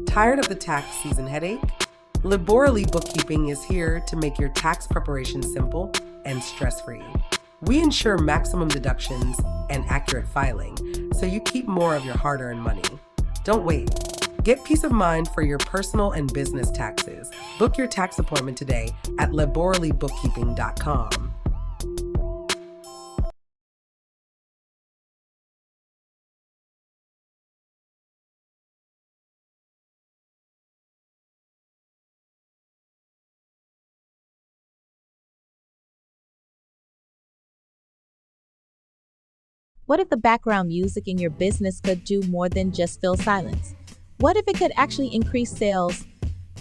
Tired of the tax season headache? Laborally Bookkeeping is here to make your tax preparation simple and stress-free. We ensure maximum deductions and accurate filing, so you keep more of your hard-earned money. Don't wait. Get peace of mind for your personal and business taxes. Book your tax appointment today at laborallybookkeeping.com. What if the background music in your business could do more than just fill silence? What if it could actually increase sales,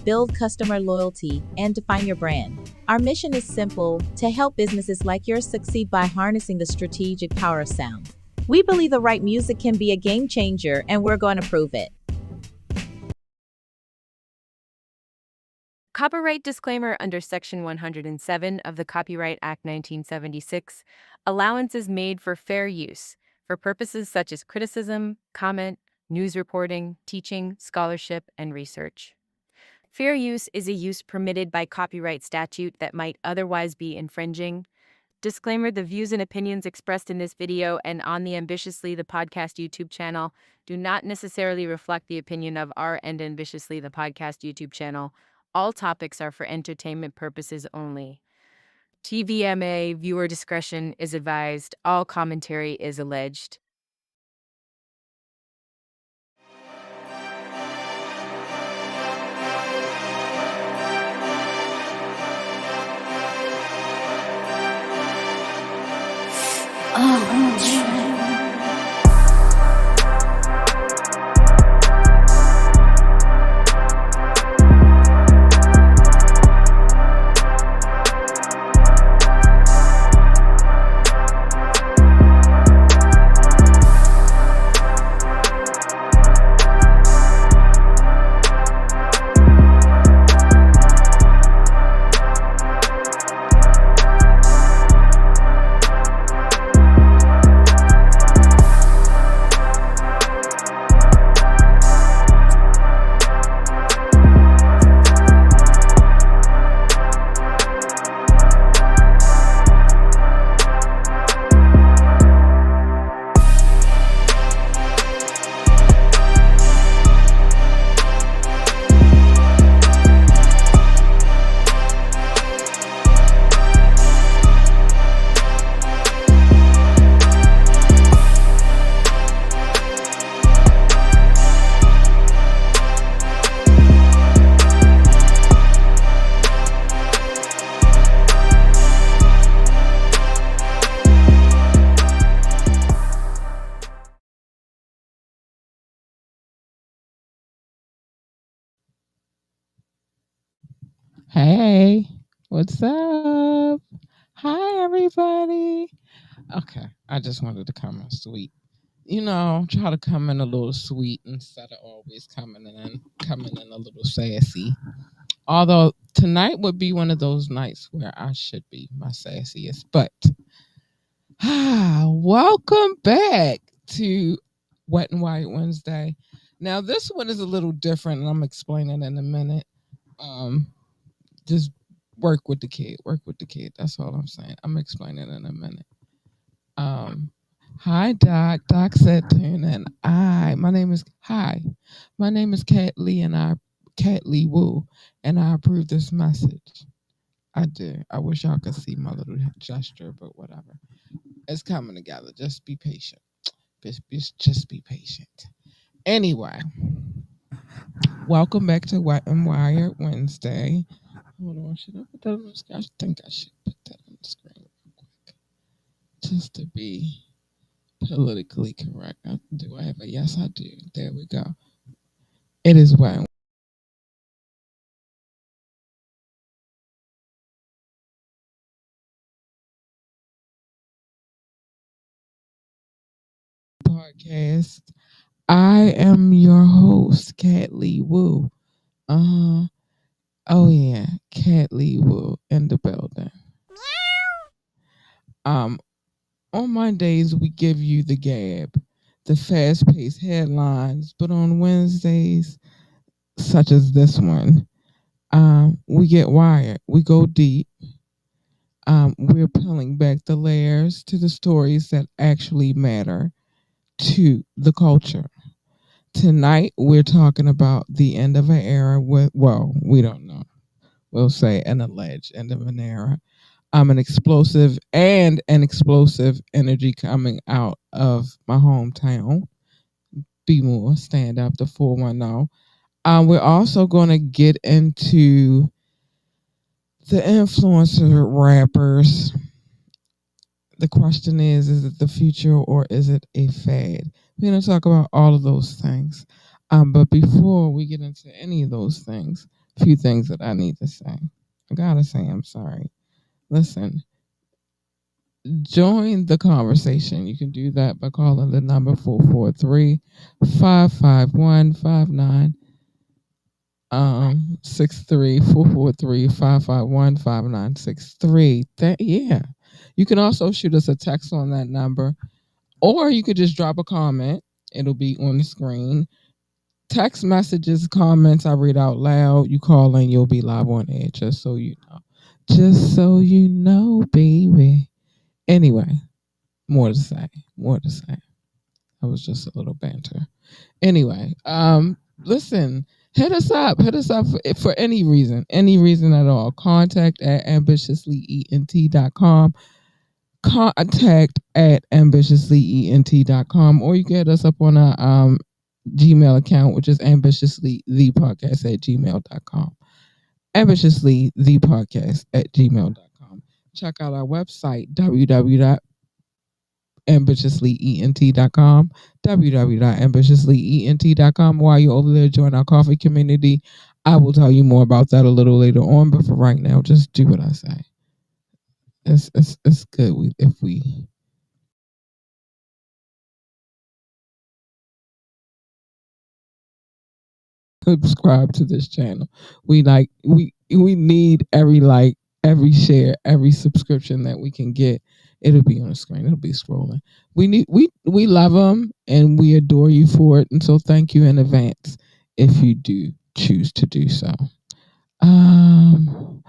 build customer loyalty, and define your brand? Our mission is simple: to help businesses like yours succeed by harnessing the strategic power of sound. We believe the right music can be a game changer, and we're going to prove it. Copyright disclaimer under Section 107 of the Copyright Act 1976. Allowance is made for fair use, for purposes such as criticism, comment, news reporting, teaching, scholarship, and research. Fair use is a use permitted by copyright statute that might otherwise be infringing. Disclaimer: the views and opinions expressed in this video and on the Ambitiously the Podcast YouTube channel do not necessarily reflect the opinion of our and Ambitiously the Podcast YouTube channel. All topics are for entertainment purposes only. TVMA, viewer discretion is advised. All commentary is alleged. Hey, what's up? Hi, everybody. Okay, I just wanted to come in sweet. You know, try to come in a little sweet instead of always coming in a little sassy. Although tonight would be one of those nights where I should be my sassiest. But welcome back to Wet and White Wednesday. Now this one is a little different, and I'm explaining in a minute. Just work with the kid. That's all I'm saying. I'm explaining in a minute. Hi, Doc. Doc said tune in. My name is Kat Lee, and Kat Lee Woo, and I approve this message. I do. I wish y'all could see my little gesture, but whatever. It's coming together. Just be patient. Just be patient. Anyway, welcome back to Wet and Wired Wednesday. Hold on, should I put that on the screen? I think I should put that on the screen real quick. Just to be politically correct. Do I have a yes? I do. There we go. It is Wet Podcast. I am your host, Kat Lee Woo. Oh yeah, Kat Lee Woo in the building. On Mondays we give you the gab, the fast-paced headlines, but on Wednesdays, such as this one, we get wired. We go deep. We're peeling back the layers to the stories that actually matter to the culture. Tonight, we're talking about the end of an era with, well, we don't know. We'll say an alleged end of an era. An explosive energy coming out of my hometown. Be more, stand up, the 410. We're also going to get into the influencer rappers. The question is it the future or is it a fad? We're going to talk about all of those things. But before we get into any of those things, a few things that I need to say. I gotta say, I'm sorry. Listen, join the conversation. You can do that by calling the number 443-551-59 63 443-551-5963. Yeah. You can also shoot us a text on that number, or you could just drop a comment. It'll be on the screen. Text messages, comments, I read out loud. You call in, you'll be live on air, just so you know. Just so you know, baby. Anyway, more to say. More to say. That was just a little banter. Anyway, listen, hit us up. Hit us up for any reason at all. Contact at ambitiouslyent.com. Contact at ambitiouslyent.com, or you can hit us up on our Gmail account, which is ambitiouslythepodcast@gmail.com. Ambitiouslythepodcast@gmail.com. Check out our website, www.ambitiouslyent.com, www.ambitiouslyent.com. While you're over there, join our coffee community. I will tell you more about that a little later on, but for right now, just do what I say. It's good if we subscribe to this channel. We need every like, every share, every subscription that we can get. It'll be on the screen. It'll be scrolling. We love them and we adore you for it. And so thank you in advance if you do choose to do so. And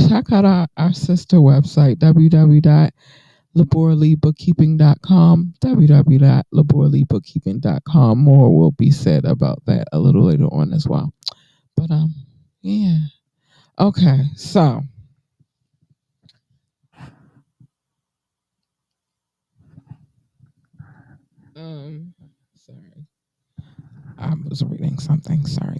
check out our sister website, www.laborelybookkeeping.com, www.laborelybookkeeping.com. More will be said about that a little later on as well. But yeah. Okay, so sorry. I was reading something. Sorry.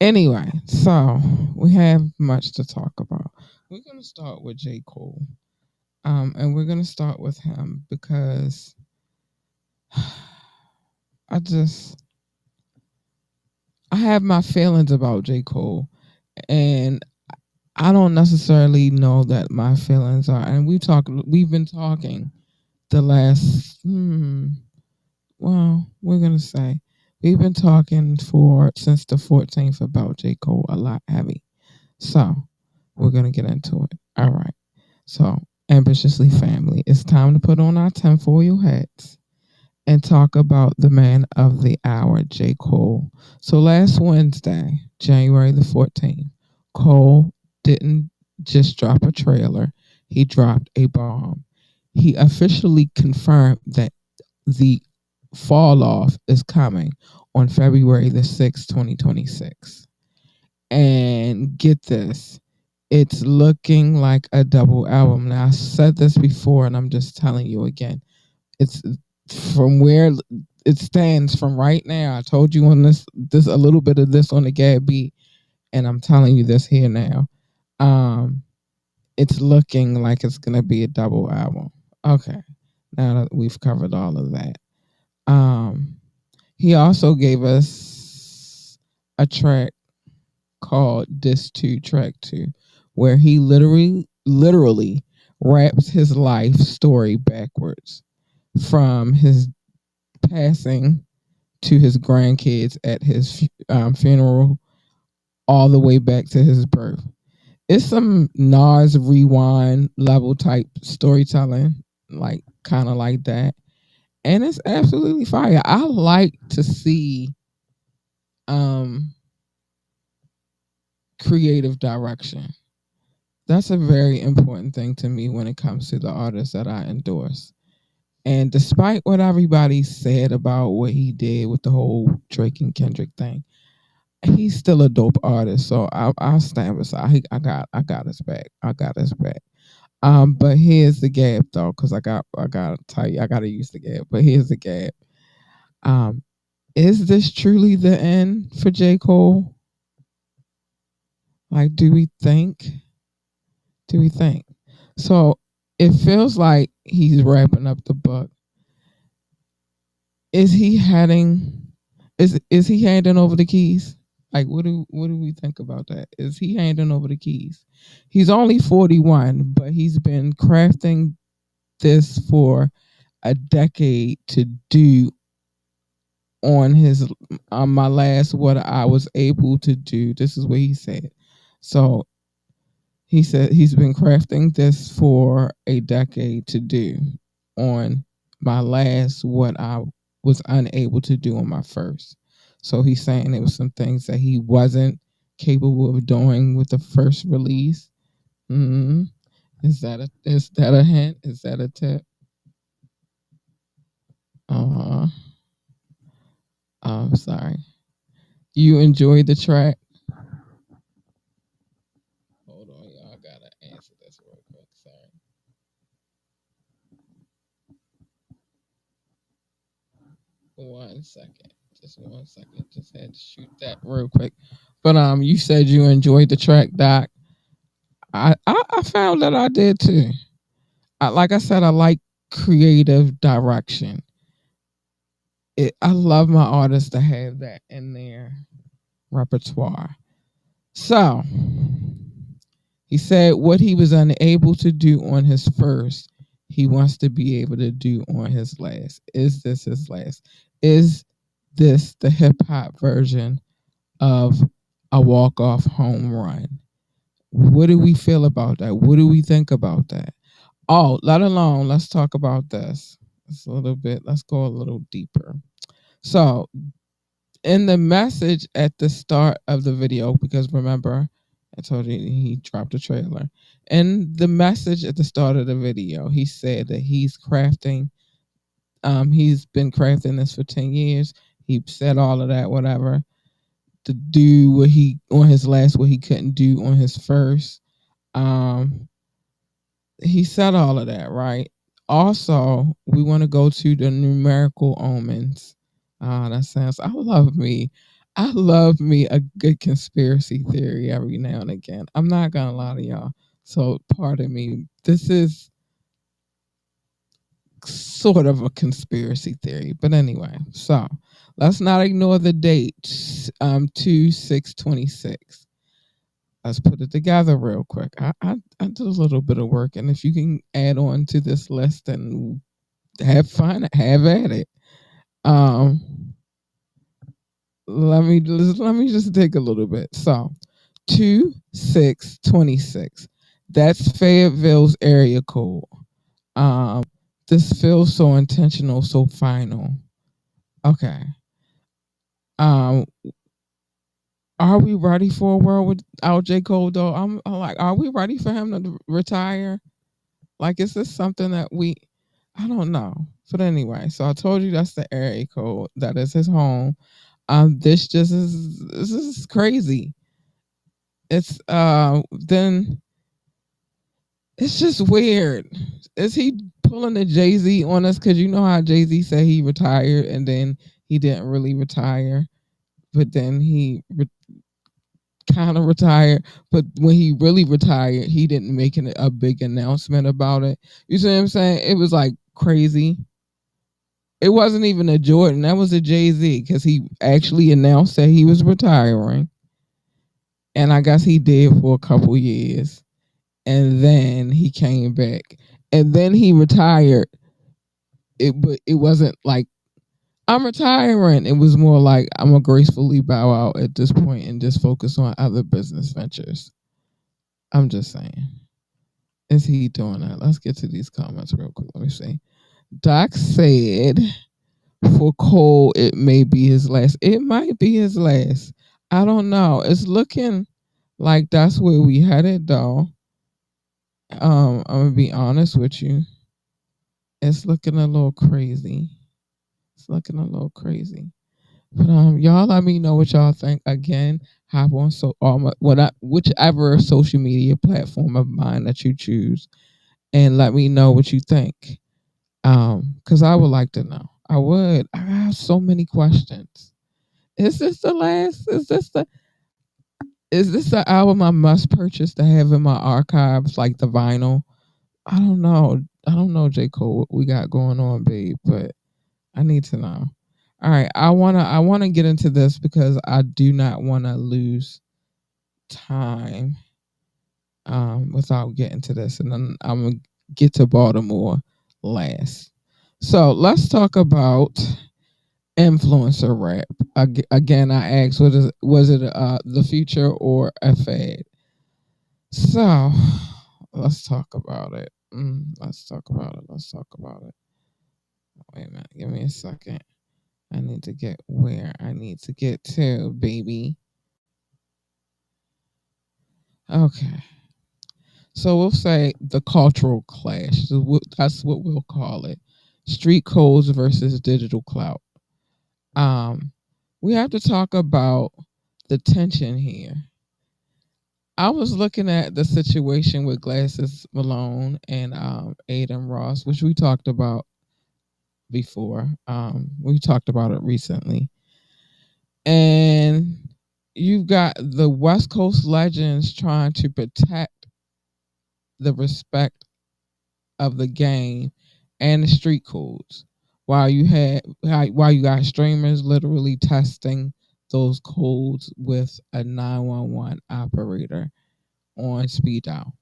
Anyway, so we have much to talk about. We're gonna start with J. Cole. And we're gonna start with him because I have my feelings about J. Cole, and I don't necessarily know that my feelings are. And we've been talking the last. Well, we're gonna say we've been talking since the 14th about J. Cole a lot heavy. So we're gonna get into it. All right. So ambitiously family, it's time to put on our tinfoil hats and talk about the man of the hour, J. Cole. So last Wednesday, January the 14th, Cole didn't just drop a trailer, he dropped a bomb. He officially confirmed that the fall off is coming on February the 6th, 2026. And get this, it's looking like a double album. Now, I said this before, and I'm just telling you again. It's from where it stands from right now. I told you on this a little bit of this on the Gab beat, and I'm telling you this here now. It's looking like it's gonna be a double album. Okay, now that we've covered all of that, he also gave us a track called Diss 2 Track 2, where he literally raps his life story backwards from his passing to his grandkids at his funeral all the way back to his birth. It's some Nas rewind level type storytelling, like kind of like that. And it's absolutely fire. I like to see um creative direction. That's a very important thing to me when it comes to the artists that I endorse. And despite what everybody said about what he did with the whole Drake and Kendrick thing, he's still a dope artist. So I'll stand beside. I got his back. I got his back. But here's the gap though, because I gotta tell you, I gotta use the gap. But here's the gap. Um, is this truly the end for J. Cole? Like, do we think? Do we think? So it feels like he's wrapping up the book. Is he heading? Is he handing over the keys? Like, what do we think about that? Is he handing over the keys? He's only 41, but he's been crafting this for a decade to do on his on my last what I was able to do. This is what he said. So he said he's been crafting this for a decade to do on my last what I was unable to do on my first. So he's saying it was some things that he wasn't capable of doing with the first release. Mm-hmm. Is that a hint? Is that a tip? Uh, I'm sorry. You enjoyed the track? Hold on, y'all. I gotta answer this real quick. Sorry. 1 second. Just 1 second. Just had to shoot that real quick. But you said you enjoyed the track, Doc. I found that I did too. Like I said, I like creative direction. I love my artists to have that in their repertoire. So he said what he was unable to do on his first, he wants to be able to do on his last. Is this his last? Is this the hip hop version of a walk off home run? What do we feel about that? What do we think about that? Oh, let alone, let's talk about this. It's a little bit, let's go a little deeper. So, in the message at the start of the video, because remember, I told you he dropped a trailer. And the message at the start of the video, he said that he's been crafting this for 10 years. He said all of that, whatever, to do what he on his last, what he couldn't do on his first. He said all of that, right? Also, we want to go to the numerical omens. That sounds. I love me a good conspiracy theory every now and again. I'm not gonna lie to y'all. So, pardon me. This is sort of a conspiracy theory, but anyway. So, let's not ignore the date. 2/6/26. Let's put it together real quick. I did a little bit of work, and if you can add on to this list, then have fun, have at it. Let me just take a little bit. So, 2/6/26. That's Fayetteville's area code. This feels so intentional, so final. Okay. Um, are we ready for a world without J. Cole though? I'm like, are we ready for him to retire? Like, is this something that I don't know. But anyway, so I told you that's the area code. That is his home. This is crazy. It's then it's just weird. Is he pulling the Jay-Z on us? Cause you know how Jay-Z said he retired and then he didn't really retire, but then he kind of retired. But when he really retired, he didn't make a big announcement about it. You see what I'm saying? It was like crazy. It wasn't even a Jordan. That was a Jay-Z because he actually announced that he was retiring. And I guess he did for a couple years. And then he came back. And then he retired. But it wasn't like, I'm retiring. It was more like, I'm going to gracefully bow out at this point and just focus on other business ventures. I'm just saying. Is he doing that? Let's get to these comments real quick. Let me see. Doc said, For Cole, it may be his last. It might be his last. I don't know. It's looking like that's where we headed, though. I'm gonna be honest with you. It's looking a little crazy. It's looking a little crazy. But y'all let me know what y'all think. Again, hop on whichever social media platform of mine that you choose, and let me know what you think. Because I would like to know. I would. I have so many questions. Is this the last? Is this the album I must purchase to have in my archives, like the vinyl? I don't know. I don't know, J. Cole, what we got going on, babe, but I need to know. All right, I wanna get into this because I do not want to lose time without getting to this, and then I'm gonna get to Baltimore last. So let's talk about influencer rap. Again, I asked, was it the future or a fad? So let's talk about it. Let's talk about it. Let's talk about it. Wait a minute. Give me a second. I need to get where I need to get to, baby. Okay. So we'll say the cultural clash. That's what we'll call it. Street codes versus digital clout. Um, we have to talk about the tension here. I was looking at the situation with Glasses Malone and Aiden Ross, which we talked about before. We talked about it recently. And you've got the West Coast legends trying to protect the respect of the game and the street codes, while you got streamers literally testing those codes with a 911 operator on speed dial.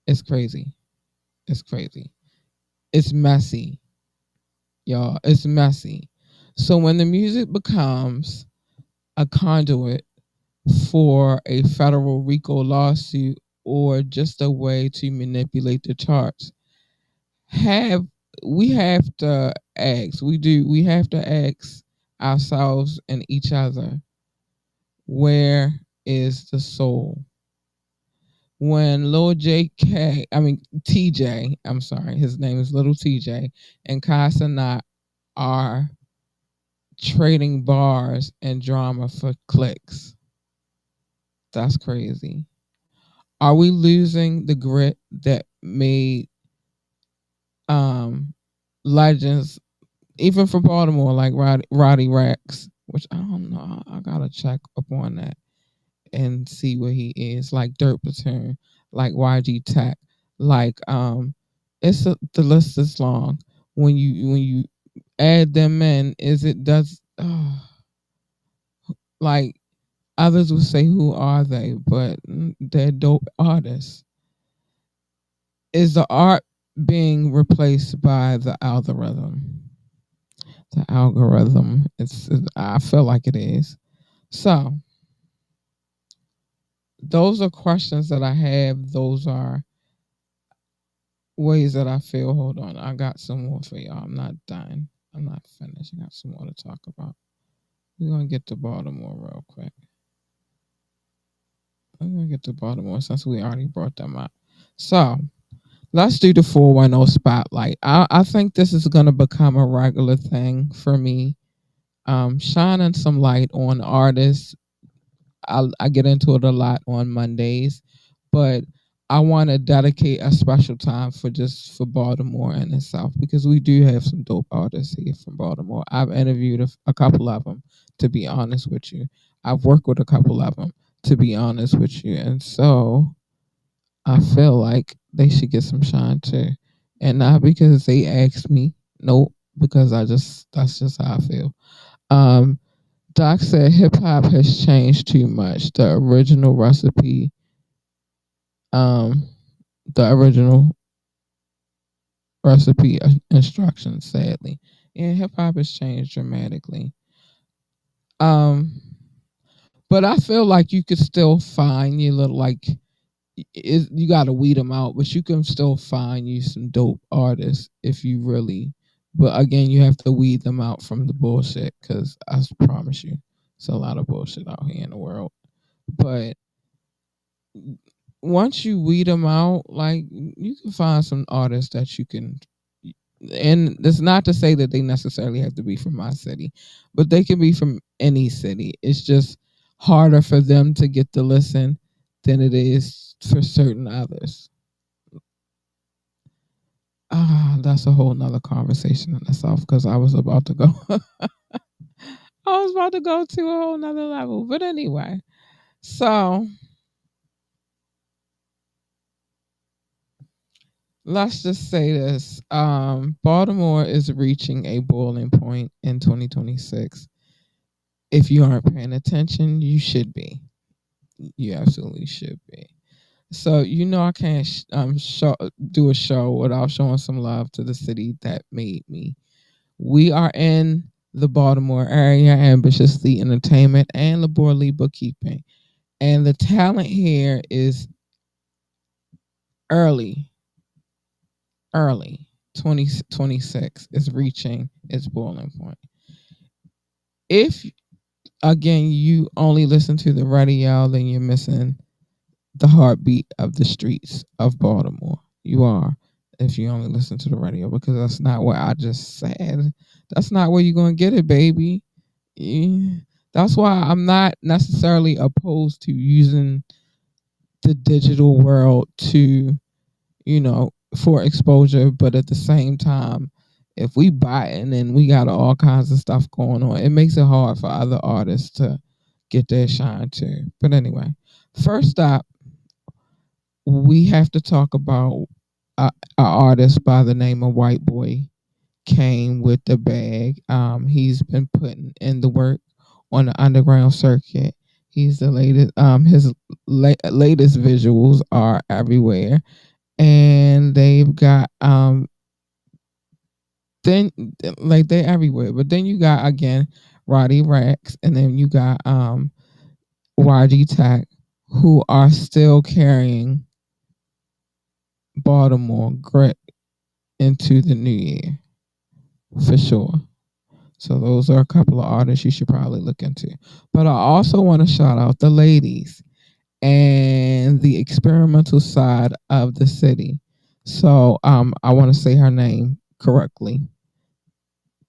It's crazy. It's crazy. It's messy, y'all. It's messy. So when the music becomes a conduit for a federal RICO lawsuit or just a way to manipulate the charts, have we have to ask, we have to ask ourselves and each other, where is the soul? When Lil JK, I mean TJ, I'm sorry, his name is Little TJ, and Kai Cenat are trading bars and drama for clicks. That's crazy. Are we losing the grit that made um legends, even for Baltimore, like Roddy Rax, which I don't know. I gotta check up on that and see where he is. Like Dirt Platoon, like YG Tech, like the list is long. When you add them in, is it does like others would say, who are they? But they're dope artists. Is the art being replaced by the algorithm? The algorithm. I feel like it is. So those are questions that I have. Those are ways that I feel. Hold on. I got some more for y'all. I'm not done. I'm not finished. I got some more to talk about. We're gonna get to Baltimore real quick. I'm gonna get to Baltimore since we already brought them up. So let's do the 410 spotlight. I think this is gonna become a regular thing for me. Shining some light on artists. I get into it a lot on Mondays, but I want to dedicate a special time for Baltimore and the South, because we do have some dope artists here from Baltimore. I've interviewed a couple of them, to be honest with you. I've worked with a couple of them, to be honest with you, and so I feel like they should get some shine too, and not because they asked me. Nope, because that's just how I feel. Um, Doc said hip hop has changed too much. Um, the original recipe instructions, sadly, and hip hop has changed dramatically. Um, but I feel like you could still find your little you got to weed them out, but you can still find you some dope artists if you really But again, you have to weed them out from the bullshit, because I promise you, it's a lot of bullshit out here in the world. But once you weed them out, like, you can find some artists that you can. And it's not to say that they necessarily have to be from my city, but they can be from any city. It's just harder for them to get to listen than it is for certain others. That's a whole nother conversation in itself, because I was about to go. I was about to go to a whole nother level. But anyway, so let's just say this. Baltimore is reaching a boiling point in 2026. If you aren't paying attention, you should be. You absolutely should be. So I can't do a show without showing some love to the city that made me. We are in the Baltimore area, Ambitiously Entertainment and Laboriously Bookkeeping, and the talent here is early, early. 2026 is reaching its boiling point. If again you only listen to the radio, then you're missing the heartbeat of the streets of Baltimore. You are, if you only listen to the radio, because that's not what I just said. That's not where you're going to get it, baby. Yeah. That's why I'm not necessarily opposed to using the digital world to, for exposure, but at the same time, if we buy it and then we got all kinds of stuff going on, it makes it hard for other artists to get their shine too. But anyway, first up, we have to talk about an artist by the name of White Boy Kane with the bag. He's been putting in the work on the underground circuit. He's the latest. His latest visuals are everywhere, and they've got then like they're everywhere. But then you got again Roddy Rex, and then you got YG Tech, who are still carrying Baltimore grit into the new year for sure. So those are a couple of artists you should probably look into. But I also want to shout out the ladies and the experimental side of the city. So I want to say her name correctly.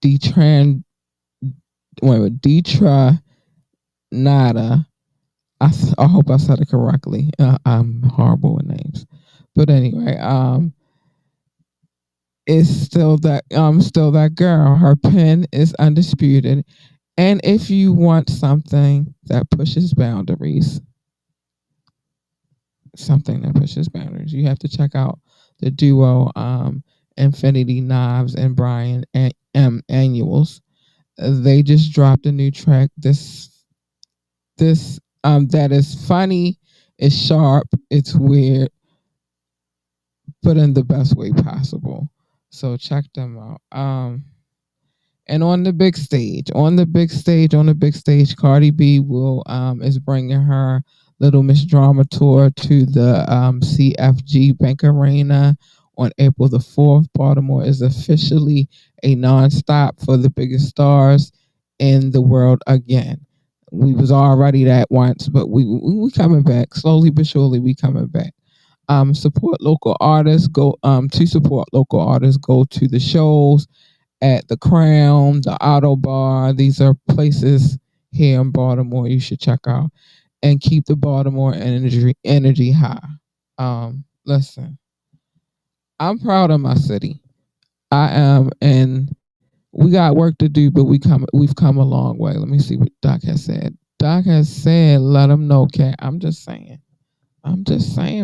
Detran Detra Nada. I hope I said it correctly. I'm horrible with names. But anyway, is still that girl. Her pen is undisputed. And if you want something that pushes boundaries, you have to check out the duo Infinity Knives and Brian Annuals. They just dropped a new track. This that is funny, it's sharp, it's weird, but in the best way possible. So check them out. And on the big stage, Cardi B will is bringing her Little Miss Drama tour to the CFG Bank Arena on April the 4th. Baltimore is officially a nonstop for the biggest stars in the world again. We was already that once, but we coming back slowly but surely. We coming back. Support local artists. Go to support local artists. Go to the shows at the Crown, the Auto Bar. These are places here in Baltimore you should check out, and keep the Baltimore energy high. Listen, I'm proud of my city. I am, and we got work to do, but we've come a long way. Let me see what Doc has said. Doc has said, "Let them know, Cat." I'm just saying,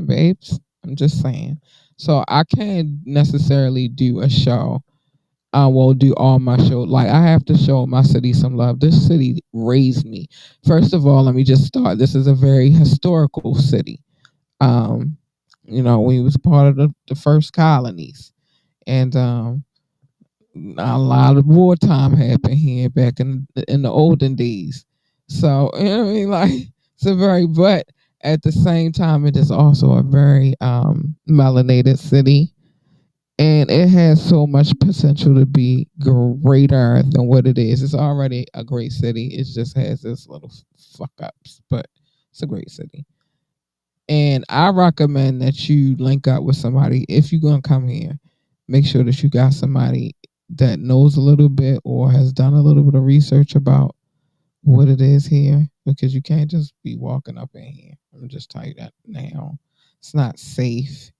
babes. I'm just saying. So I can't necessarily do a show. I will do all my show. Like, I have to show my city some love. This city raised me. First of all, let me just start. This is a very historical city. We was part of the first colonies, and a lot of wartime happened here back in the olden days. So what I mean, like, it's a very, but at the same time, it is also a very melanated city. and it has so much potential to be greater than what it is. It's already a great city. It just has this little fuck ups, but it's a great city. And I recommend that you link up with somebody if you're gonna come here. Make sure that you got somebody that knows a little bit or has done a little bit of research about what it is here, because you can't just be walking up in here. I'm just tell you that now. It's not safe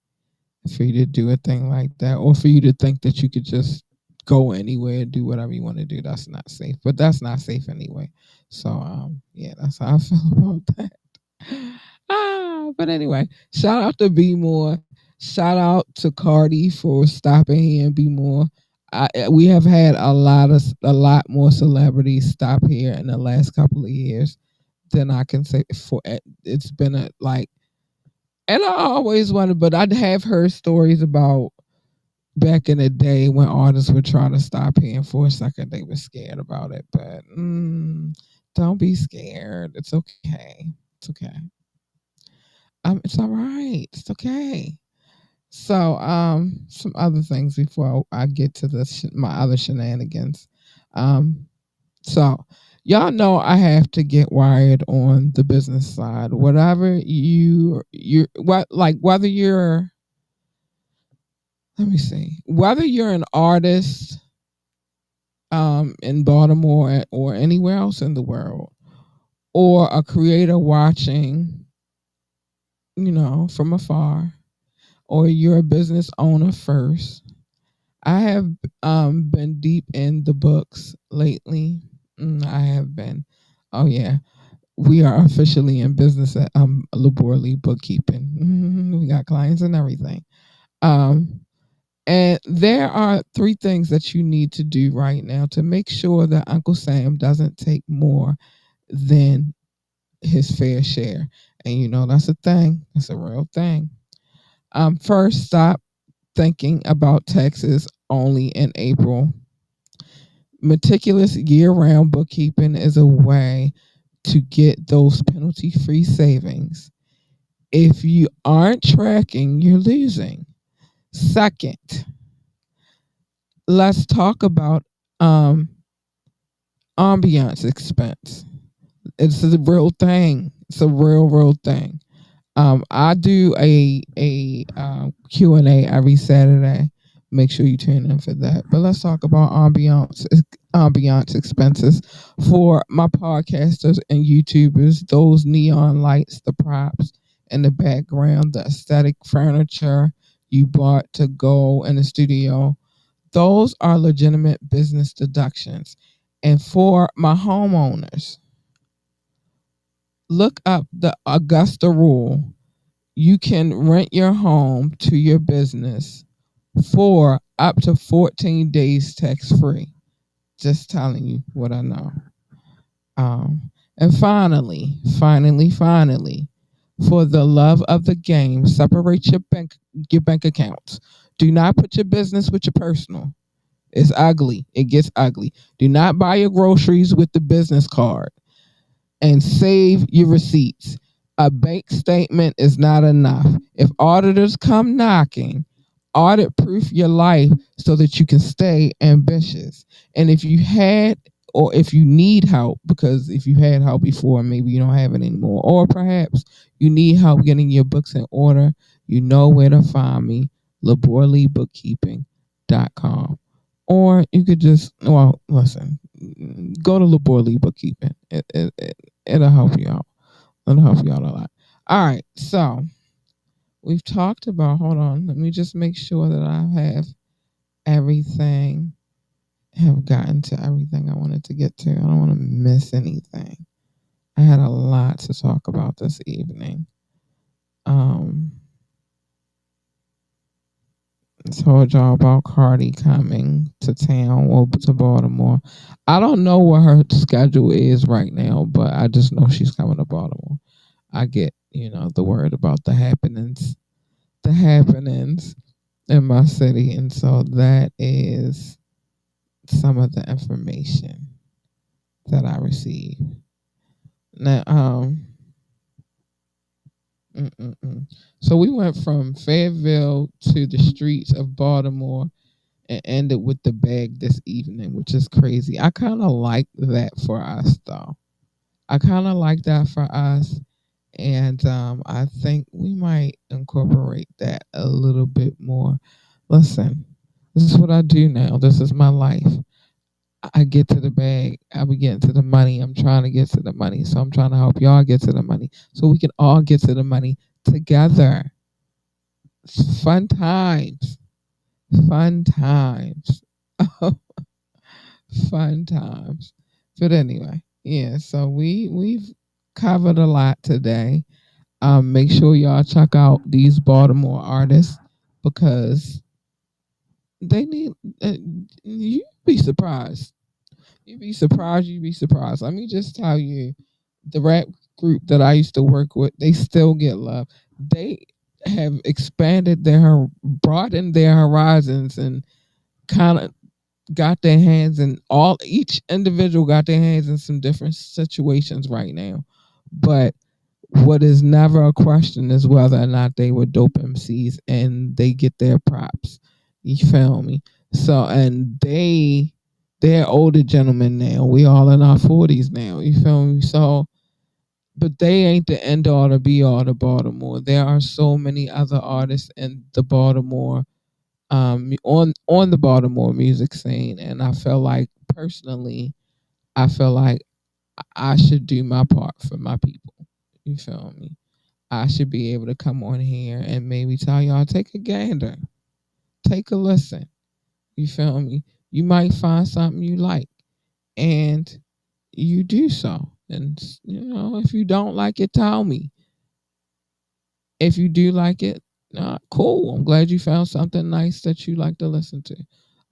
for you to do a thing like that, or for you to think that you could just go anywhere and do whatever you want to do. That's not safe. But that's not safe anyway. So yeah, that's how I feel about that. But anyway, shout out to Be More. Shout out to Cardi for stopping here and Be More. We have had a lot more celebrities stop here in the last couple of years than I can say for. It's been a like, and I always wondered, but I'd have heard stories about back in the day when artists would try to stop here, and for a second they were scared about it. But don't be scared. It's okay. It's okay. It's all right. It's okay. So, some other things before I get to my other shenanigans. Um, so y'all know I have to get wired on the business side. Whatever whether you're, let me see, whether you're an artist, in Baltimore or anywhere else in the world, or a creator watching, from afar, or you're a business owner first. I have been deep in the books lately. I have been. Oh yeah, we are officially in business at Laborly Bookkeeping. We got clients and everything. Um, and there are three things that you need to do right now to make sure that Uncle Sam doesn't take more than his fair share. And that's a thing. That's a real thing. First, stop thinking about taxes only in April. Meticulous year round bookkeeping is a way to get those penalty free savings. If you aren't tracking, you're losing. Second, let's talk about um, ambiance expense. It's a real thing. It's a real thing. I do a Q&A every Saturday. Make sure you tune in for that. But let's talk about ambiance expenses for my podcasters and YouTubers. Those neon lights, the props in the background, the aesthetic furniture you bought to go in the studio. Those are legitimate business deductions. And for my homeowners, look up the Augusta rule. You can rent your home to your business for up to 14 days tax free. Just telling you what I know. And finally, for the love of the game, separate your bank accounts. Do not put your business with your personal. It's ugly. It gets ugly. Do not buy your groceries with the business card, and save your receipts. A bank statement is not enough. If auditors come knocking, audit proof your life so that you can stay ambitious. And if you need help, because if you had help before, maybe you don't have it anymore, or perhaps you need help getting your books in order, you know where to find me, laborlybookkeeping.com. Or you could just, well, listen, go to Laborly Bookkeeping. It'll help you out. It'll help you out a lot. All right, so we've talked about, hold on, let me just make sure that I have gotten to everything I wanted to get to. I don't want to miss anything. I had a lot to talk about this evening. Told y'all about Cardi coming to town or to Baltimore. I don't know what her schedule is right now, but I just know she's coming to Baltimore. I get, the word about the happenings in my city, and so that is some of the information that I received. Now, Mm-mm-mm. So we went from Fayetteville to the streets of Baltimore and ended with the bag this evening, which is crazy. I kind of like that for us, though. I kind of like that for us. And I think we might incorporate that a little bit more. Listen, this is what I do now. This is my life. I get to the bag. I be getting to the money. I'm trying to get to the money. So I'm trying to help y'all get to the money so we can all get to the money together. Fun times. Fun times. Fun times. But anyway, yeah, so we've covered a lot today. Make sure y'all check out these Baltimore artists because they need. You be surprised. You'd be surprised. You'd be surprised. Let me just tell you, the rap group that I used to work with, they still get love. They have expanded broadened their horizons, and kind of got their hands in each individual got their hands in some different situations right now. But what is never a question is whether or not they were dope MCs, and they get their props. You feel me? So, and they're older gentlemen now. We all in our 40s now. You feel me? So, but they ain't the end all to be all to Baltimore. There are so many other artists in the Baltimore on the Baltimore music scene, and I feel like personally, I feel like I should do my part for my people. You feel me? I should be able to come on here and maybe tell y'all, take a gander, take a listen. You feel me? You might find something you like, and you do so. And if you don't like it, tell me. If you do like it, cool. I'm glad you found something nice that you like to listen to.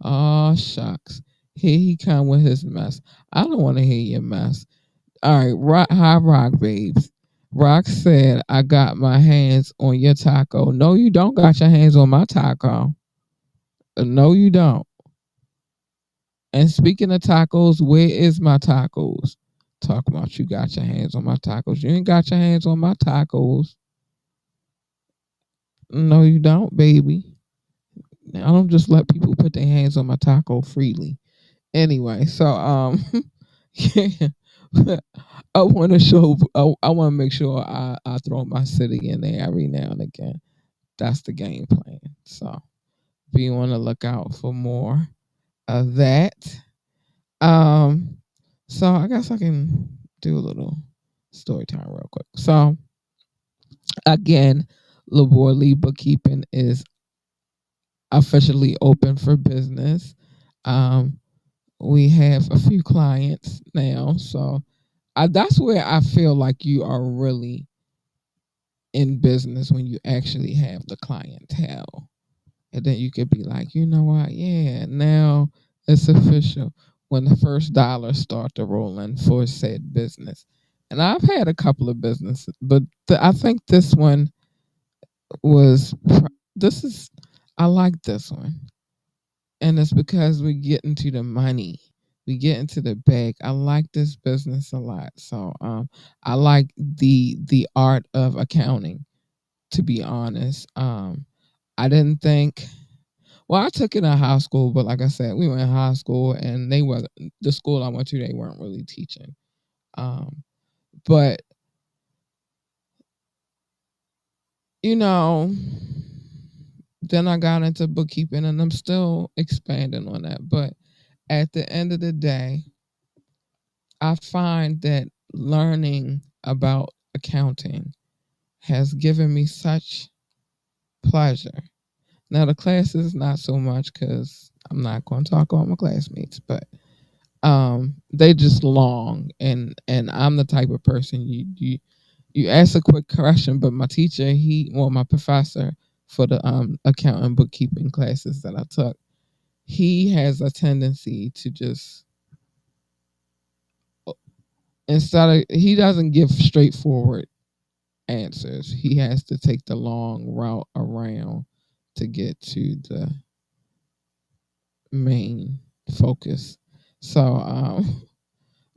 Oh shucks, here he come with his mess. I don't want to hear your mess. All right, rock babes. Rock said, I got my hands on your taco. No, you don't got your hands on my taco. No, you don't. And speaking of tacos, where is my tacos? Talk about you got your hands on my tacos. You ain't got your hands on my tacos. No, you don't, baby. I don't just let people put their hands on my taco freely. Anyway, so yeah. I want to show. I want to make sure I throw my city in there every now and again. That's the game plan. So be on the lookout for more of that. Um, so I guess I can do a little story time real quick. So again, Labor Lee Bookkeeping is officially open for business. Um, we have a few clients now, so that's where I feel like you are really in business when you actually have the clientele. And then you could be like, you know what? Yeah, now it's official when the first dollars start to roll in for said business. And I've had a couple of businesses, but I think this one was, this is, I like this one. And it's because we get into the money. We get into the bag. I like this business a lot. So I like the art of accounting, to be honest. I didn't think, well, I took it in high school, but like I said, we went in high school and they were, the school I went to, they weren't really teaching. But you know, then I got into bookkeeping and I'm still expanding on that. But at the end of the day, I find that learning about accounting has given me such pleasure. Now the classes not so much because I'm not going to talk about my classmates, but they just long, and I'm the type of person you ask a quick question, but my teacher, my professor for the accounting bookkeeping classes that I took, he has a tendency to just, he doesn't give straightforward answers. He has to take the long route around to get to the main focus. So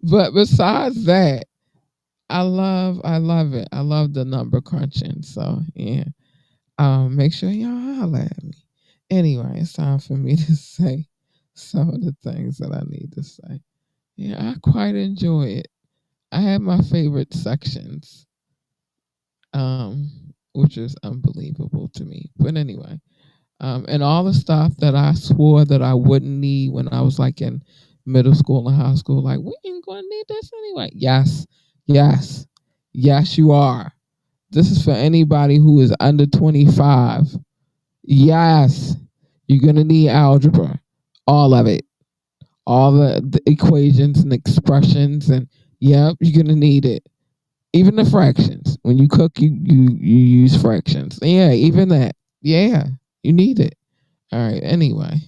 but besides that, I love it. I love the number crunching. So yeah. Make sure y'all holler at me. Anyway, it's time for me to say some of the things that I need to say. Yeah, I quite enjoy it. I have my favorite sections, which is unbelievable to me. But anyway, and all the stuff that I swore that I wouldn't need when I was like in middle school and high school, like we ain't gonna need this anyway. Yes, yes, yes, you are. This is for anybody who is under 25. Yes, you're gonna need algebra, all of it, all the equations and expressions, and yep, you're gonna need it. Even the fractions. When you cook, you use fractions. Yeah, even that. Yeah, you need it. All right. Anyway,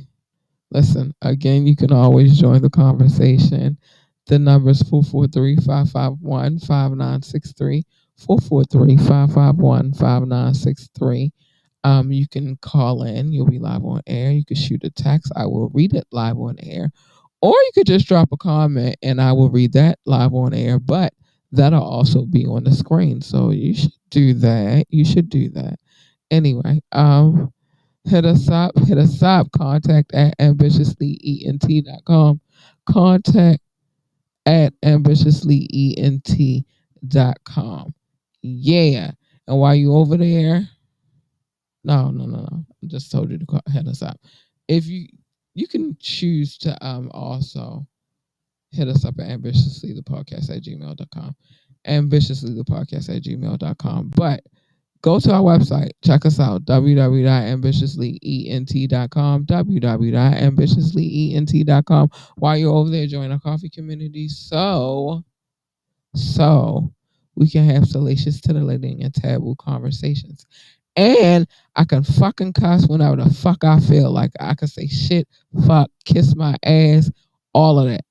listen. Again, you can always join the conversation. The number is 443-551-5963. 443-551-5963. You can call in. You'll be live on air. You can shoot a text. I will read it live on air. Or you could just drop a comment and I will read that live on air. But that'll also be on the screen. So you should do that. You should do that. Anyway, hit us up. Hit us up. Contact at ambitiouslyent.com. Contact at ambitiouslyent.com. Yeah. And while you over there, no. I just told you to hit us up. If you can choose to also hit us up at ambitiouslythepodcast@gmail.com. Ambitiouslythepodcast@gmail.com. But go to our website. Check us out. www.ambitiouslyent.com. www.ambitiouslyent.com. While you're over there, join our coffee community. So we can have salacious, titillating, and taboo conversations. And I can fucking cuss whenever the fuck I feel like. I can say shit, fuck, kiss my ass, all of that.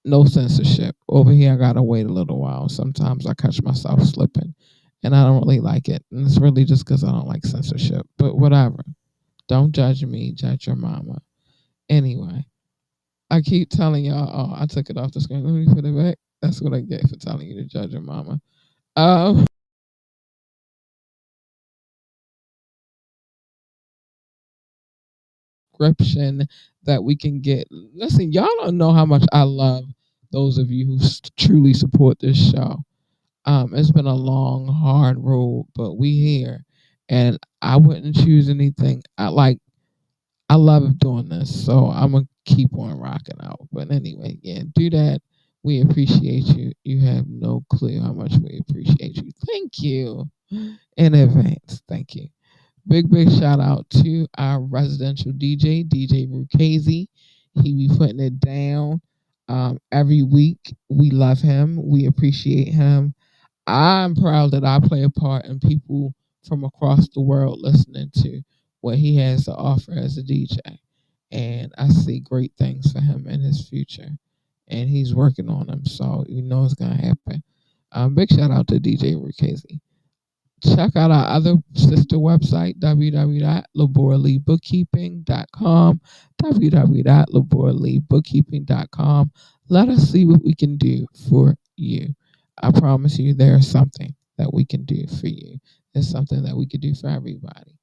No censorship. Over here, I gotta wait a little while. Sometimes I catch myself slipping, and I don't really like it. And it's really just because I don't like censorship. But whatever. Don't judge me. Judge your mama. Anyway, I keep telling y'all. Oh, I took it off the screen. Let me put it back. That's what I get for telling you to judge your mama. Subscription that we can get. Listen, y'all don't know how much I love those of you who truly support this show. It's been a long, hard road, but we here, and I wouldn't choose anything. I love doing this, so I'm gonna keep on rocking out. But anyway, yeah, do that. We appreciate you. You have no clue how much we appreciate you. Thank you in advance. Thank you. Big shout out to our residential DJ Rukazi. He be putting it down every week. We love him. We appreciate him. I'm proud that I play a part in people from across the world listening to what he has to offer as a DJ. And I see great things for him in his future. And he's working on them. So you know it's going to happen. Big shout out to DJ Rukazi. Check out our other sister website, www.laborallybookkeeping.com, www.laborallybookkeeping.com. Let us see what we can do for you. I promise you there's something that we can do for you. There's something that we can do for everybody.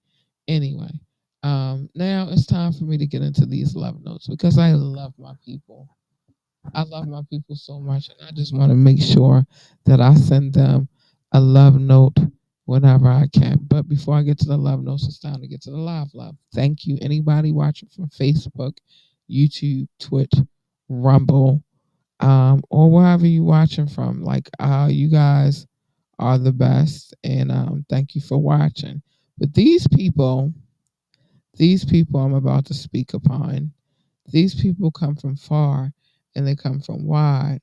Anyway, now it's time for me to get into these love notes because I love my people. I love my people so much, and I just want to make sure that I send them a love note whenever I can. But before I get to the love notes, it's time to get to the live love. Thank you, anybody watching from Facebook, YouTube, Twitch, Rumble, or wherever you're watching from. Like, you guys are the best, and thank you for watching. But these people I'm about to speak upon, these people come from far and they come from wide,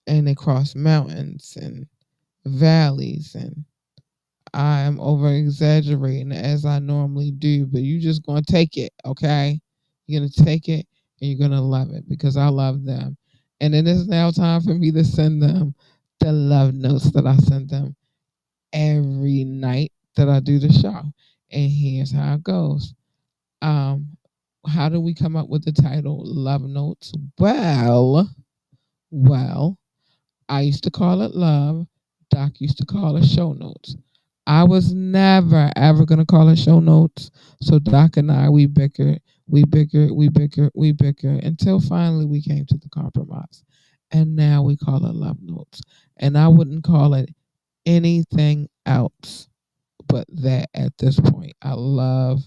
and they cross mountains and valleys, and I am over exaggerating as I normally do, but you just gonna take it, okay? You're gonna take it and you're gonna love it because I love them. And it is now time for me to send them the love notes that I send them every night that I do the show. And here's how it goes. How do we come up with the title Love Notes? Well, I used to call it love. Doc used to call it show notes. I was never ever gonna call it show notes. So Doc and I, we bickered, we bickered until finally we came to the compromise. And now we call it love notes. And I wouldn't call it anything else but that at this point. I love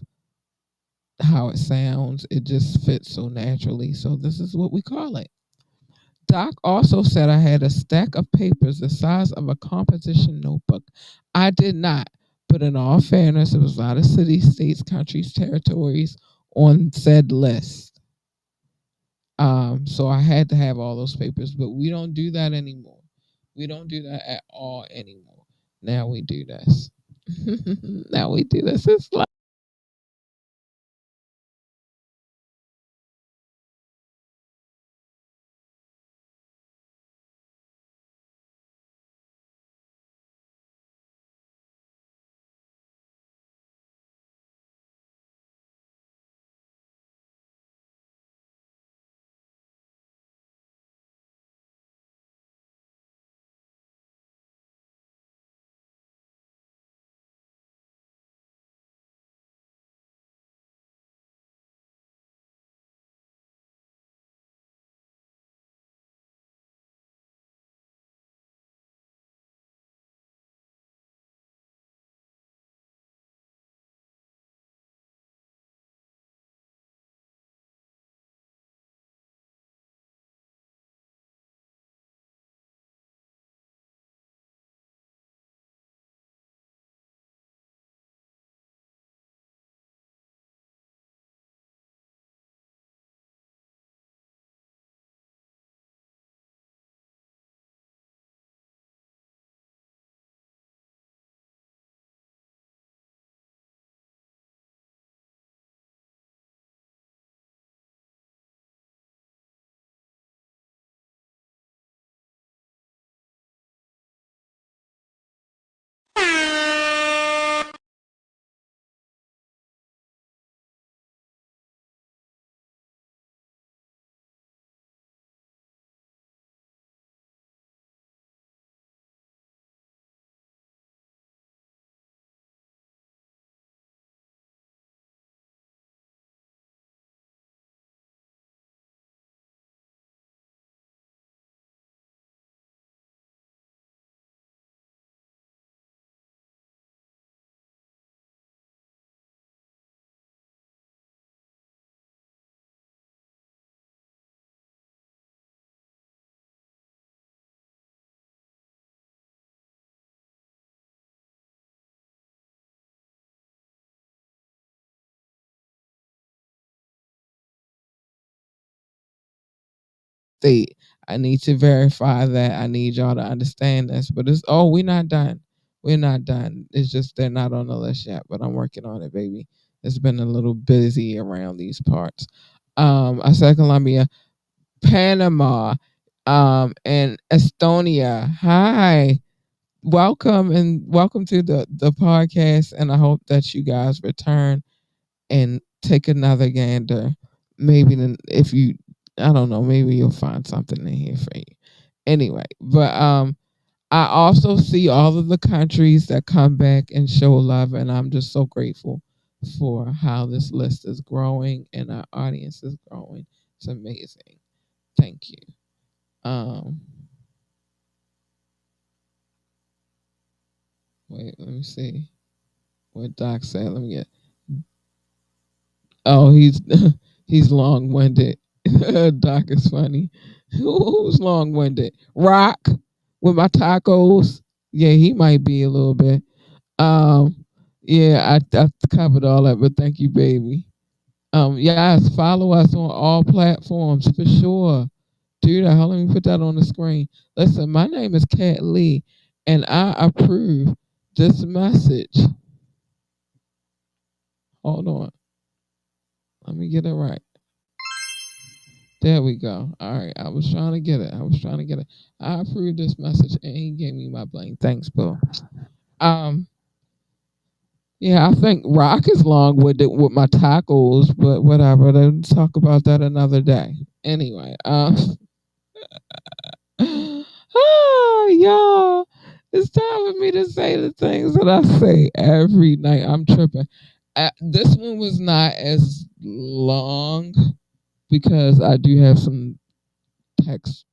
how it sounds. It just fits so naturally. So this is what we call it. Doc also said I had a stack of papers the size of a composition notebook. I did not, but in all fairness, there was a lot of cities, states, countries, territories on said list. So I had to have all those papers, but we don't do that anymore. We don't do that at all anymore. Now we do this. Now we do this. It's like state. I need to verify that. I need y'all to understand this. But it's we're not done. We're not done. It's just they're not on the list yet, but I'm working on it, baby. It's been a little busy around these parts. I said Colombia, Panama, and Estonia. Hi. Welcome to the podcast, and I hope that you guys return and take another gander. Maybe then if you, I don't know, maybe you'll find something in here for you. Anyway, but I also see all of the countries that come back and show love, and I'm just so grateful for how this list is growing and our audience is growing. It's amazing. Thank you. Um, Wait, let me see what Doc said. Let me get. Oh, he's he's long winded. Doc is funny. Who's long winded? Rock with my tacos. Yeah, he might be a little bit. Um, yeah, I covered all that, but thank you, baby. Yes, follow us on all platforms for sure. Do that. Hold on, let me put that on the screen. Listen, my name is Kat Lee, and I approve this message. Hold on, let me get it right. There we go. All right, I was trying to get it. I was trying to get it. I approved this message, and he gave me my blame. Thanks, Bill. Um, yeah, I think Rock is long with it with my tacos, but whatever. Let's talk about that another day. Anyway, Y'all, it's time for me to say the things that I say every night. I'm tripping. This one was not as long because I do have some text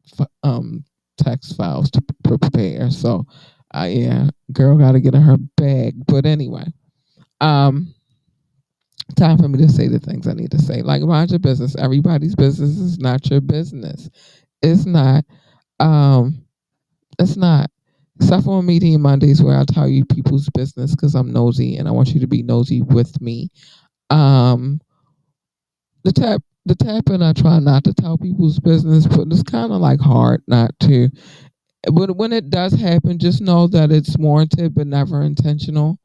text files to prepare. So, yeah, girl got to get in her bag. But anyway, um, time for me to say the things I need to say. Like, mind your business. Everybody's business is not your business. It's not. Um, it's not. Except for Meeting Mondays, where I tell you people's business because I'm nosy and I want you to be nosy with me. Um, the tap and I try not to tell people's business, but it's kind of like hard not to. But when it does happen, just know that it's warranted but never intentional.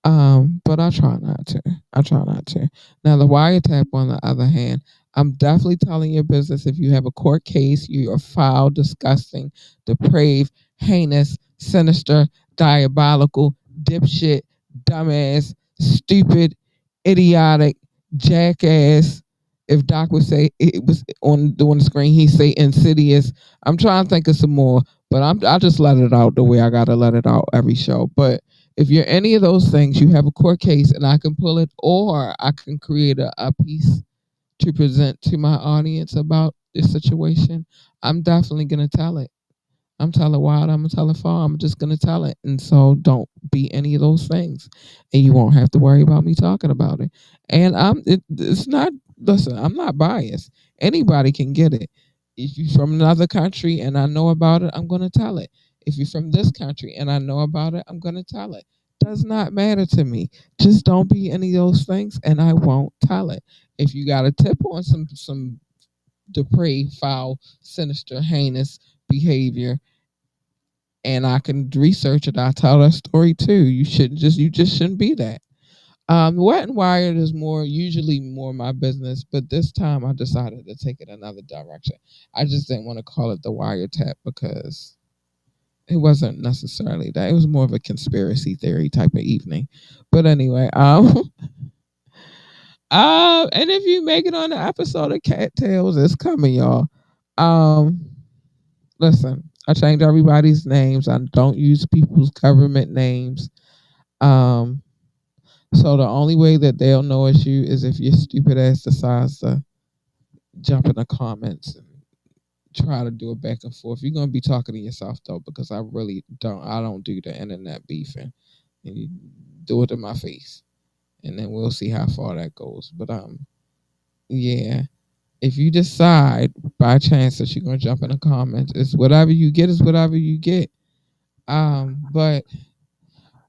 But I try not to. I try not to. Now the wiretap, on the other hand, I'm definitely telling your business if you have a court case, you are foul, disgusting, depraved, heinous, sinister, diabolical, dipshit, dumbass, stupid, idiotic, jackass. If Doc would say it was on the screen, he'd say insidious. I'm trying to think of some more, but I just let it out the way I gotta let it out every show. But if you're any of those things, you have a court case and I can pull it, or I can create a piece to present to my audience about this situation. I'm definitely going to tell it. I'm telling wild, I'm going to tell it far. I'm just going to tell it. And so don't be any of those things. And you won't have to worry about me talking about it. And it's not, listen, I'm not biased. Anybody can get it. If you're from another country and I know about it, I'm going to tell it. If you're from this country and I know about it, I'm going to tell it. Does not matter to me. Just don't be any of those things and I won't tell it. If you got a tip on some depraved, foul, sinister, heinous behavior, and I can research it, I tell that story too. You just shouldn't be that. Wet and wired is usually more my business, but this time I decided to take it another direction. I just didn't want to call it the wiretap because it wasn't necessarily that. It was more of a conspiracy theory type of evening. But anyway, and if you make it on the episode of Cattails, it's coming, y'all. Um, Listen, I changed everybody's names. I don't use people's government names. Um, so the only way that they'll know it's you is if your stupid ass decides to jump in the comments and try to do it back and forth. You're gonna be talking to yourself though, because I really don't. I don't do the internet beefing. And you do it in my face, and then we'll see how far that goes. But yeah. If you decide by chance that you're gonna jump in the comments, it's whatever you get is whatever you get. But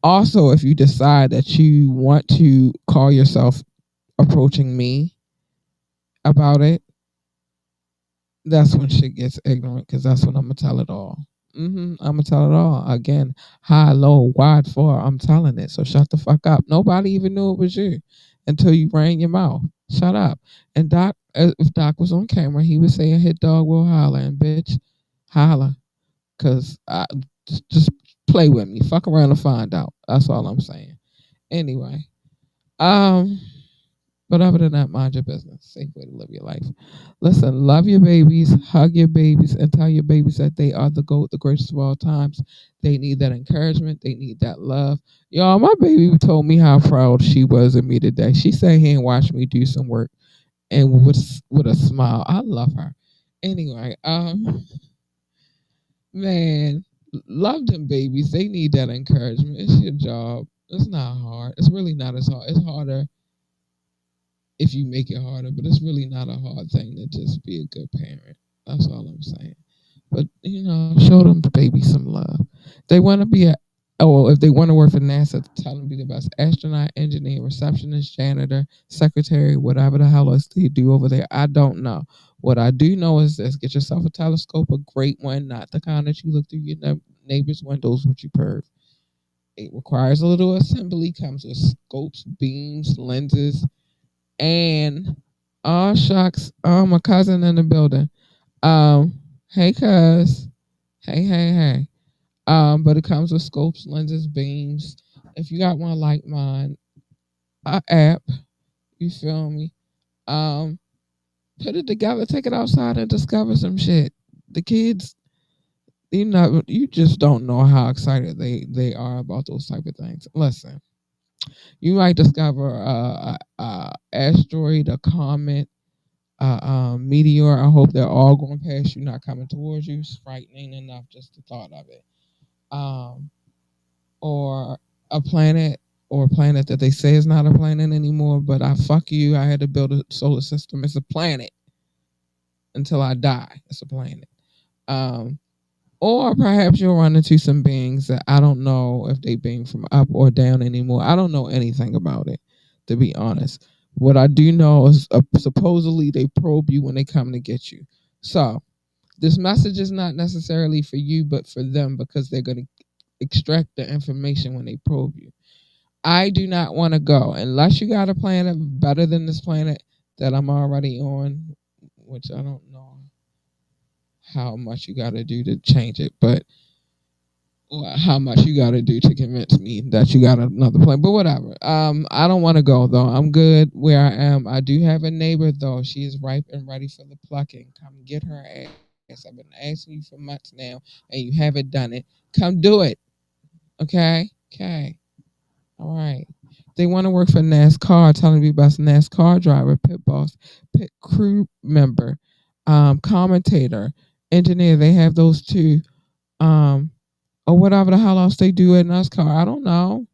also if you decide that you want to call yourself approaching me about it, that's when shit gets ignorant because that's when I'm gonna tell it all. I'm gonna tell it all again, high, low, wide, far. I'm telling it. So shut the fuck up. Nobody even knew it was you until you ran your mouth. Shut up. And Doc, if Doc was on camera, he would say, "A hit dog will holler," and bitch, holler, cause I just play with me. Fuck around and find out. That's all I'm saying. Anyway, um. But other than that, mind your business. Safe way to live your life. Listen, love your babies, hug your babies, and tell your babies that they are the GOAT, the greatest of all times. They need that encouragement. They need that love. Y'all, my baby told me how proud she was of me today. She sat here and watched me do some work and with a smile. I love her. Anyway, man, love them babies. They need that encouragement. It's your job. It's not hard. It's really not as hard. It's harder if you make it harder, but it's really not a hard thing to just be a good parent. That's all I'm saying. But show them baby some love. They want to be if they want to work for NASA, tell them to be the best astronaut, engineer, receptionist, janitor, secretary, whatever the hell else they do over there. I don't know. What I do know is this: get yourself a telescope, a great one, not the kind that you look through your neighbor's windows, which you perv. It requires a little assembly, comes with scopes, beams, lenses, and oh shucks, my cousin in the building. Hey cuz, hey. But it comes with scopes, lenses, beams. If you got one like mine, a app, you feel me? Um, Put it together, take it outside and discover some shit. The kids, you just don't know how excited they are about those type of things. Listen, you might discover a asteroid, a comet, meteor. I hope they're all going past you, not coming towards you. It's frightening enough just the thought of it. Um, or a planet, or a planet that they say is not a planet anymore, but I fuck you. I had to build a solar system. It's a planet until I die. It's a planet. Um, or perhaps you'll run into some beings that I don't know if they being from up or down anymore. I don't know anything about it, to be honest. What I do know is supposedly they probe you when they come to get you. So this message is not necessarily for you, but for them, because they're going to extract the information when they probe you. I do not want to go unless you got a planet better than this planet that I'm already on, which I don't know how much you got to do to change it, but how much you got to do to convince me that you got another planet. But whatever. I don't want to go though. I'm good where I am. I do have a neighbor though. She is ripe and ready for the plucking. Come get her ass. I've been asking you for months now, and you haven't done it. Come do it. Okay. Okay. All right. They want to work for NASCAR, telling me about NASCAR driver, pit boss, pit crew member, commentator, engineer. They have those two. Um, or whatever the hell else they do at NASCAR. I don't know.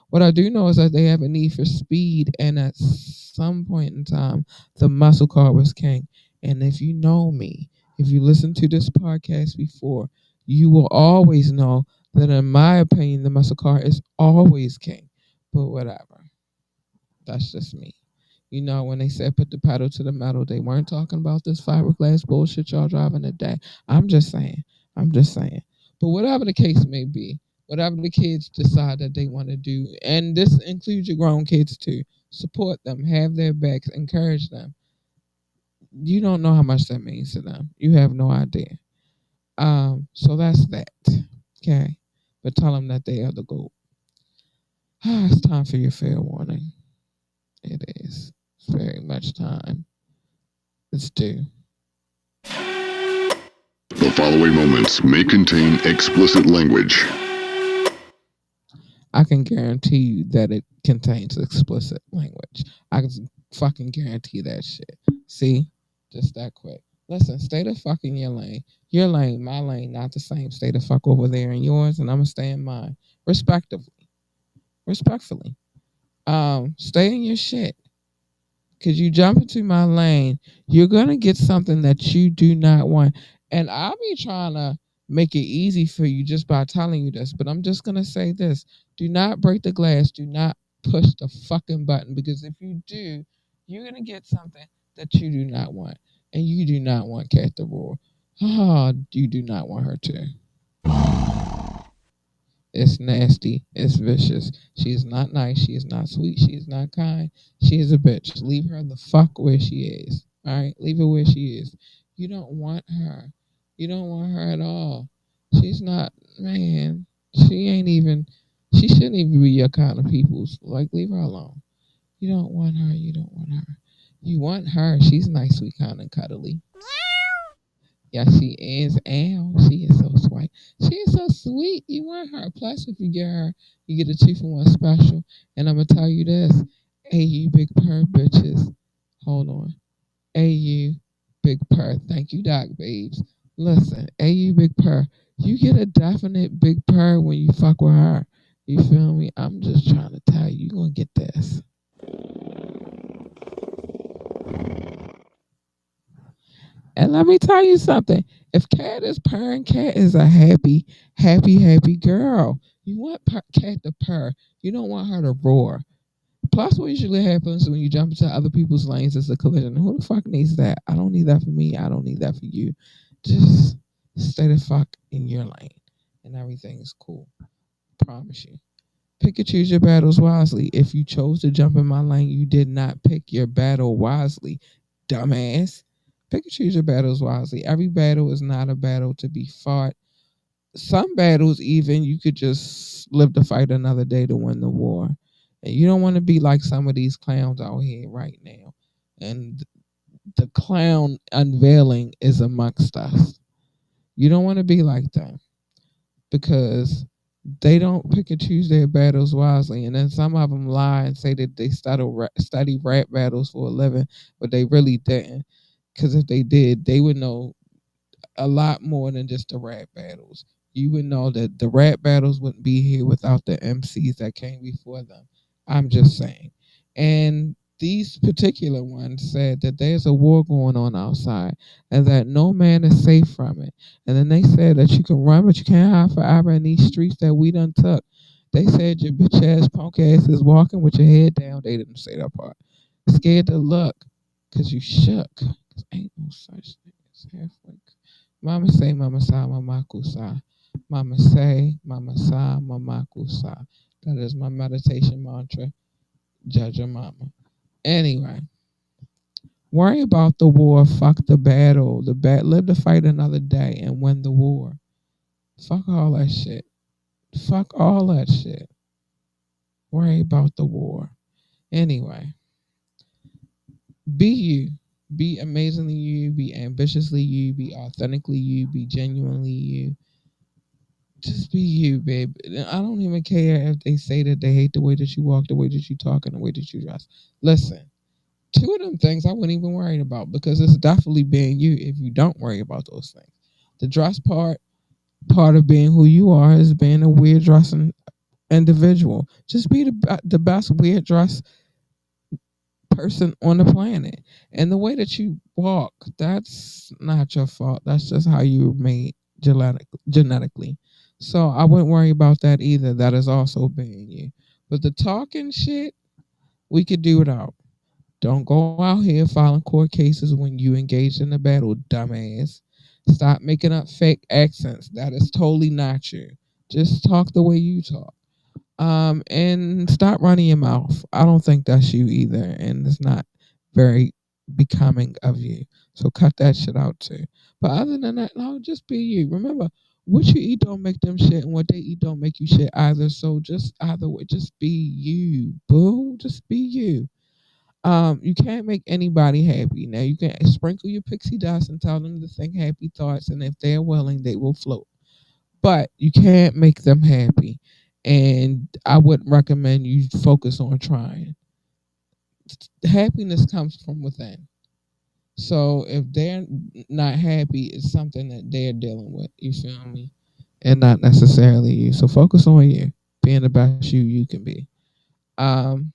What I do know is that they have a need for speed, and at some point in time, the muscle car was king. And if you know me, if you listen to this podcast before, you will always know that, in my opinion, the muscle car is always king. But whatever. That's just me. When they said put the pedal to the metal, they weren't talking about this fiberglass bullshit y'all driving today. I'm just saying. I'm just saying. But whatever the case may be, whatever the kids decide that they want to do, and this includes your grown kids too, support them, have their backs, encourage them. You don't know how much that means to them. You have no idea. So that's that. Okay. But tell them that they are the goal. It's time for your fair warning. It is. It's very much time. It's due. The following moments may contain explicit language. I can guarantee you that it contains explicit language. I can fucking guarantee that shit. See? Just that quick. Listen, stay the fuck in your lane. Your lane, my lane, not the same. Stay the fuck over there in yours, and I'm gonna stay in mine. Respectively. Respectfully. Stay in your shit. Because you jump into my lane, you're going to get something that you do not want. And I'll be trying to make it easy for you just by telling you this, but I'm just going to say this. Do not break the glass. Do not push the fucking button, because if you do, you're going to get something that you do not want. And you do not want Kat to roar. You do not want her to. It's nasty. It's vicious. She is not nice. She is not sweet. She is not kind. She is a bitch. Leave her the fuck where she is. All right? Leave her where she is. You don't want her. You don't want her at all. She's not, man. She shouldn't even be your kind of people. Like, leave her alone. You don't want her. You don't want her. You want her. She's nice, sweet, kind, and cuddly. Yeah, she is. Ow, she is so sweet. She is so sweet. You want her. Plus, if you get her, you get a 2-for-1 special. And I'm going to tell you this. Hey, you big purr bitches. Hold on. Hey, you big purr. Thank you, Doc Babes. Listen, hey, you big purr. You get a definite big purr when you fuck with her. You feel me? I'm just trying to tell you. You're going to get this. And let me tell you something. If Kat is purring, Kat is a happy, happy, happy girl. You want Kat to purr. You don't want her to roar. Plus, what usually happens when you jump into other people's lanes is a collision. Who the fuck needs that? I don't need that for me. I don't need that for you. Just stay the fuck in your lane, and everything is cool. Promise you. Pick and choose your battles wisely. If you chose to jump in my lane, you did not pick your battle wisely, dumbass. Pick and choose your battles wisely. Every battle is not a battle to be fought. Some battles, even, you could just live to fight another day to win the war. And you don't want to be like some of these clowns out here right now. And the clown unveiling is amongst us. You don't want to be like that. because they don't pick and choose their battles wisely, and then some of them lie and say that they study rap battles for a living, but they really didn't. Because if they did, they would know a lot more than just the rap battles. You would know that the rap battles wouldn't be here without the MCs that came before them. I'm just saying. And these particular ones said that there's a war going on outside and that no man is safe from it. And then they said that you can run, but you can't hide forever in these streets that we done took. They said your bitch ass, punk ass is walking with your head down. They didn't say that part. Scared to look because you shook. Because ain't no such thing as halfway. Mama say, Mama sa, Mama kusa. Mama say, Mama sa, Mama kusa. That is my meditation mantra. Judge your mama. Anyway, worry about the war. Fuck the battle. Live to fight another day and win the war. Fuck all that shit. Fuck all that shit. Worry about the war. Anyway, be you. Be amazingly you. Be ambitiously you. Be authentically you. Be genuinely you. Just be you, babe. I don't even care if they say that they hate the way that you walk, the way that you talk, and the way that you dress. Listen, two of them things I wouldn't even worry about because it's definitely being you if you don't worry about those things. The dress part of being who you are is being a weird dressing individual. Just be the best weird dress person on the planet. And the way that you walk, that's not your fault. That's just how you were made genetically. So I wouldn't worry about that either. That is also being you. But the talking shit, we could do without. Don't go out here filing court cases when you engaged in a battle, dumbass. Stop making up fake accents. That is totally not you. Just talk the way you talk. And stop running your mouth. I don't think that's you either, and it's not very becoming of you. So cut that shit out too. But other than that, no, just be you. Remember, what you eat don't make them shit, and what they eat don't make you shit either. So just either way, just be you, boo. Just be you. You can't make anybody happy. Now you can sprinkle your pixie dust and tell them to think happy thoughts, and if they're willing, they will float. But you can't make them happy. And I would recommend you focus on trying. Happiness comes from within. So if they're not happy, it's something that they're dealing with. You feel me? And not necessarily you. So focus on you, being the best you can be. Um,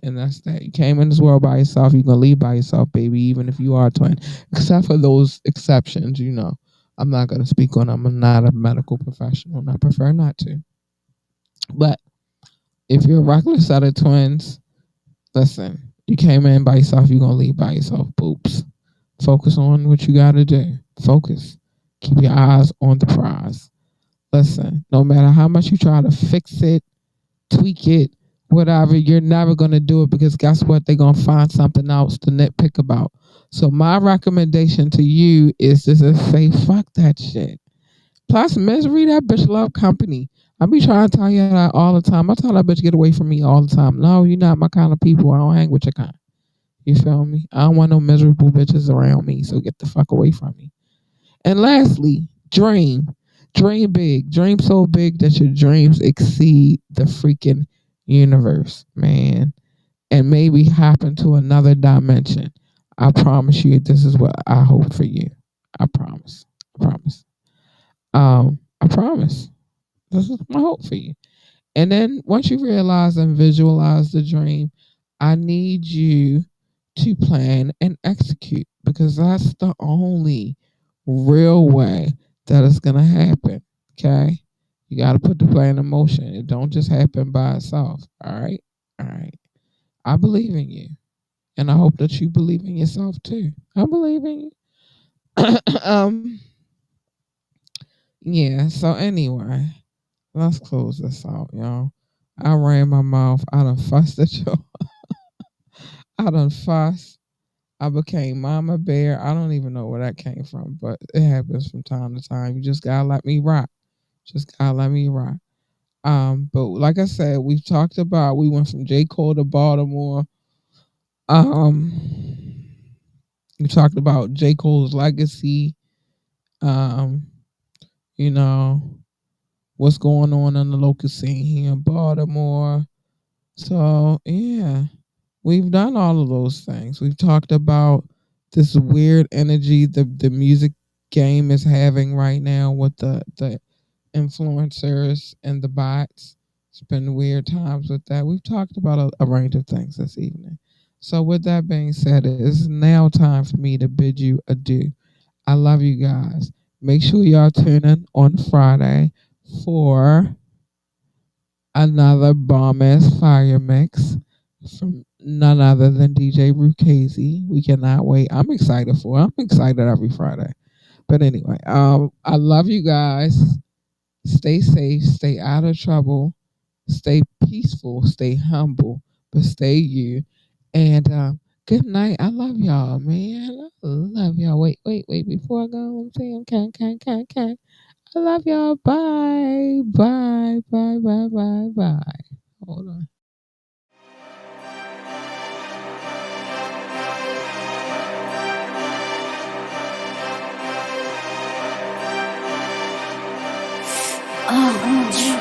and that's that. You came in this world by yourself. You're gonna leave by yourself, baby. Even if you are a twin, except for those exceptions, you know. I'm not gonna speak on them. I'm not a medical professional, and I prefer not to. But if you're a regular set of twins, listen. You came in by yourself. You're gonna leave by yourself. Boops. Focus on what you gotta do. Focus. Keep your eyes on the prize. Listen. No matter how much you try to fix it, tweak it, whatever, you're never going to do it because guess what? They're going to find something else to nitpick about. So my recommendation to you is to just say, fuck that shit. Plus, misery, that bitch love company. I be trying to tell you that all the time. I tell that bitch get away from me all the time. No, you're not my kind of people. I don't hang with your kind. You feel me? I don't want no miserable bitches around me, so get the fuck away from me. And lastly, dream. Dream big. Dream so big that your dreams exceed the freaking universe, man. And maybe hop into another dimension. I promise you, this is what I hope for you. I promise. I promise. I promise. This is my hope for you. And then once you realize and visualize the dream, I need you to plan and execute because that's the only real way that it's going to happen. Okay? You got to put the plan in motion. It don't just happen by itself. All right? All right. I believe in you. And I hope that you believe in yourself too. I believe in you. um, yeah, so anyway, let's close this out, y'all. I ran my mouth. I done fussed at y'all. I done fussed. I became Mama Bear. I don't even know where that came from, but it happens from time to time. You just gotta let me rock. Just gotta let me rock. But like I said, we've talked about we went from J. Cole to Baltimore. Um we talked about J. Cole's legacy. Um, you know, what's going on in the local scene here in Baltimore. So yeah, we've done all of those things. We've talked about this weird energy the music game is having right now with the influencers and the bots. It's been weird times with that. We've talked about a range of things this evening. So with that being said, it is now time for me to bid you adieu. I love you guys. Make sure y'all tune in on Friday for another bomb ass fire mix from none other than DJ Rukazi. We cannot wait. I'm excited for it. I'm excited every Friday. But anyway, I love you guys. Stay safe, stay out of trouble, stay peaceful, stay humble, but stay you. And good night. I love y'all, man. I love y'all. Wait. Before I go, I'm saying, can. I love y'all. Bye. Hold on. Oh,